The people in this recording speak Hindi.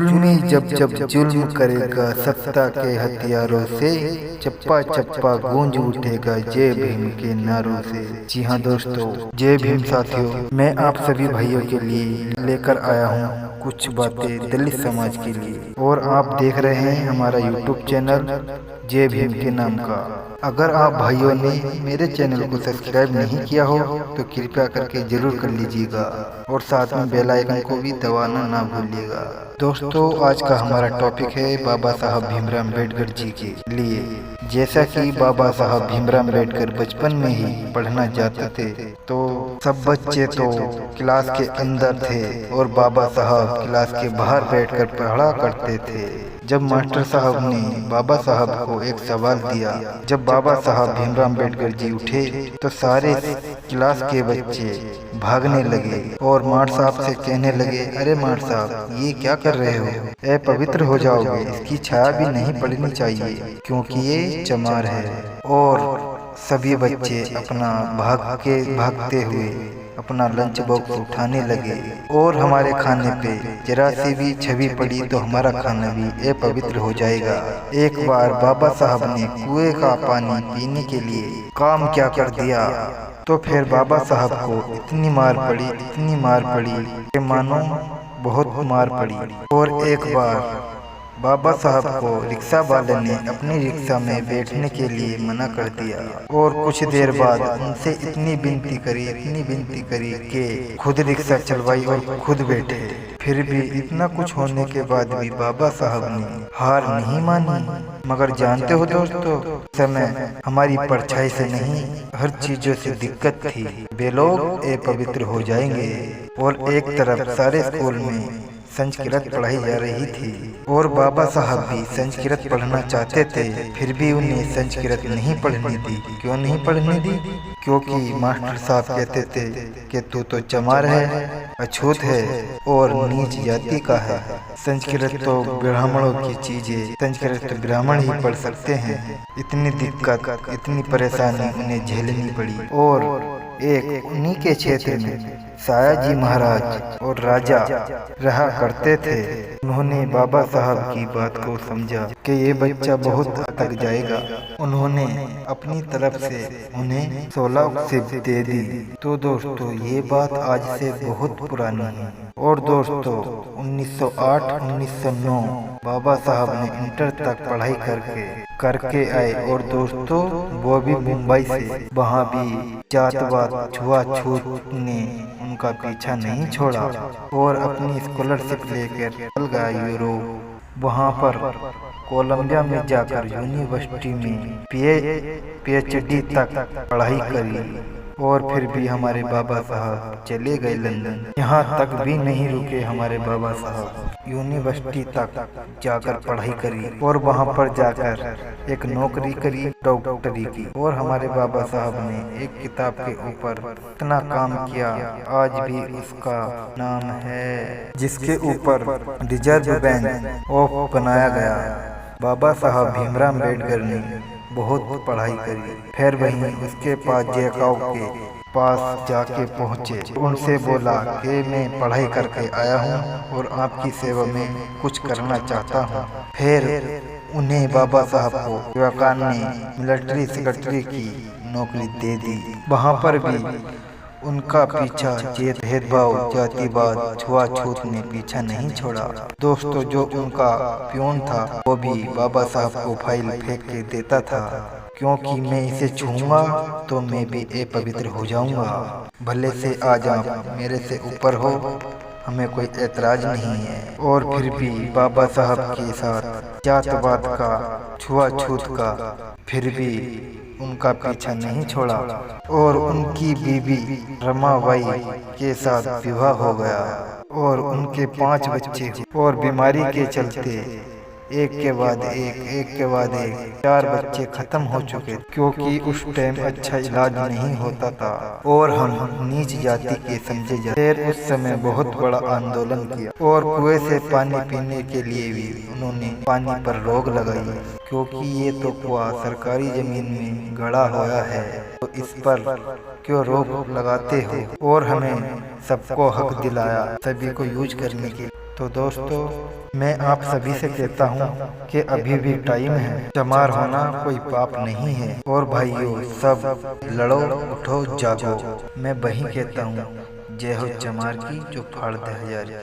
जुल्मी जब जब जुल्म करेगा सत्ता के हथियारों से, चप्पा चप्पा गूंज उठेगा जय भीम के नारों से। जी हाँ दोस्तों, जय भीम साथियों, मैं आप सभी भाइयों के लिए लेकर आया हूँ कुछ बातें दलित समाज के लिए। और आप देख रहे हैं हमारा यूट्यूब चैनल जय भीम के नाम का। अगर आप भाइयों ने मेरे चैनल को सब्सक्राइब नहीं किया हो तो कृपया करके जरूर कर लीजिएगा और साथ में बेल आइकन को भी दबाना ना भूलिएगा। दोस्तों, आज का हमारा टॉपिक है बाबा साहब भीमराव अम्बेडकर जी के लिए। जैसा कि बाबा साहब भीमराव अम्बेडकर बचपन में ही पढ़ना जाते थे तो सब बच्चे तो क्लास के अंदर थे और बाबा साहब क्लास के बाहर बैठकर पढ़ा करते थे। जब मास्टर साहब ने बाबा साहब को एक सवाल दिया, जब बाबा साहब भीमराव अम्बेडकर जी उठे तो सारे क्लास के बच्चे भागने लगे और मास्टर साहब से कहने लगे, अरे मास्टर साहब ये क्या कर रहे हो, ए पवित्र हो जाओगे, इसकी छाया भी नहीं पड़नी चाहिए क्योंकि ये चमार है। और सभी बच्चे अपना भागते हुए अपना लंच बॉक्स उठाने लगे और हमारे खाने पे जरा सी भी छवि पड़ी तो हमारा खाना भी अपवित्र हो जाएगा। एक बार बाबा साहब ने कुएं का पानी पीने के लिए काम क्या कर दिया तो फिर बाबा साहब को इतनी मार पड़ी कि मानो बहुत मार पड़ी। और एक बार बाबा साहब को रिक्शा वाले ने अपनी रिक्शा में बैठने के लिए मना कर दिया और कुछ देर बाद उनसे इतनी विनती करी कि खुद रिक्शा चलवाई और खुद बैठे। फिर भी इतना कुछ होने के बाद भी बाबा साहब ने हार नहीं मानी। मगर जानते हो दोस्तों, समय हमारी परछाई से नहीं हर चीजों से दिक्कत थी। वे लोग अपवित्र हो जाएंगे। और एक तरफ सारे स्कूल में संस्कृत पढ़ाई जा रही थी और बाबा साहब भी संस्कृत पढ़ना चाहते थे, फिर भी उन्हें संस्कृत नहीं पढ़ने दी। क्यों नहीं पढ़ने दी? क्योंकि मास्टर साहब कहते थे कि तू तो चमार है, अछूत है और नीच जाति का है। संस्कृत तो ब्राह्मणों की चीज है, संस्कृत तो ब्राह्मण ही पढ़ सकते हैं। इतनी दिक्कत, इतनी परेशानी उन्हें झेलनी पड़ी। और एक उन्हीं के क्षेत्र में सायाजी महाराज और राजा रहा करते थे। उन्होंने बाबा साहब की बात को समझा कि ये बच्चा बहुत अटक जाएगा। उन्होंने अपनी तरफ से उन्हें 16 सिप दे दी। तो दोस्तों, ये बात आज से बहुत पुरानी है। और दोस्तों, 1908-1909 बाबा साहब ने इंटर तक पढ़ाई करके आए। और दोस्तों, वो भी मुंबई से। वहाँ भी जातवाद छुआछूत ने उनका पीछा नहीं छोड़ा और अपनी स्कॉलरशिप लेकर चल गया यूरोप। वहाँ पर कोलंबिया में जाकर यूनिवर्सिटी में पीएचडी तक पढ़ाई करी। और फिर भी हमारे बाबा साहब चले गए लंदन। यहाँ तक भी नहीं रुके हमारे बाबा साहब, यूनिवर्सिटी तक जाकर पढ़ाई करी और वहाँ पर जाकर एक नौकरी करी, डॉक्टरी की। और हमारे बाबा साहब ने एक किताब के ऊपर इतना काम किया, आज भी उसका नाम है, जिसके ऊपर रिजर्व बैंक ऑफ बनाया गया। बाबा साहब भीमराव अम्बेडकर ने बहुत पढ़ाई करी। फिर वहीं उसके पास जयकाव के पास जाके पहुँचे। उनसे बोला कि मैं पढ़ाई करके आया हूँ और आपकी सेवा में कुछ करना चाहता हूँ। फिर उन्हें बाबा साहब को युवकान ने मिलिट्री सेक्रेटरी की नौकरी दे दी। वहाँ पर भी उनका पीछा भेदभाव, जातिवाद, छुआछूत ने पीछा नहीं छोड़ा। दोस्तों, जो उनका प्यून था वो भी बाबा साहब को फाइल फेंक के देता था, क्योंकि मैं इसे छूऊंगा तो मैं भी अपवित्र हो जाऊंगा। भले से आज आप मेरे से ऊपर हो, हमें कोई ऐतराज नहीं है। और फिर भी बाबा साहब के साथ जातवाद का, छुआछूत का, फिर भी उनका पीछा नहीं छोड़ा और उनकी बीवी रमाबाई के साथ विवाह हो गया और उनके 5 बच्चे हुए। और बीमारी के चलते एक के बाद एक 4 बच्चे खत्म हो चुके, क्योंकि उस टाइम अच्छा इलाज नहीं होता था और हम नीच जाति के समझे जाते। फिर उस समय बहुत बड़ा आंदोलन किया और कुएं से पानी पीने के लिए भी उन्होंने पानी पर रोक लगाई, क्योंकि ये तो कुआं सरकारी जमीन में गड़ा हुआ है, तो इस पर क्यों रोक लगाते हो। और हमें सबको हक दिलाया सभी को यूज करने के। तो दोस्तों मैं आप सभी से कहता हूँ कि अभी भी टाइम है, चमार होना कोई पाप नहीं है। और भाइयों सब लड़ो उठो जागो। मैं वही कहता हूँ, जय हो चमार की जो फाड़ दे हजारी।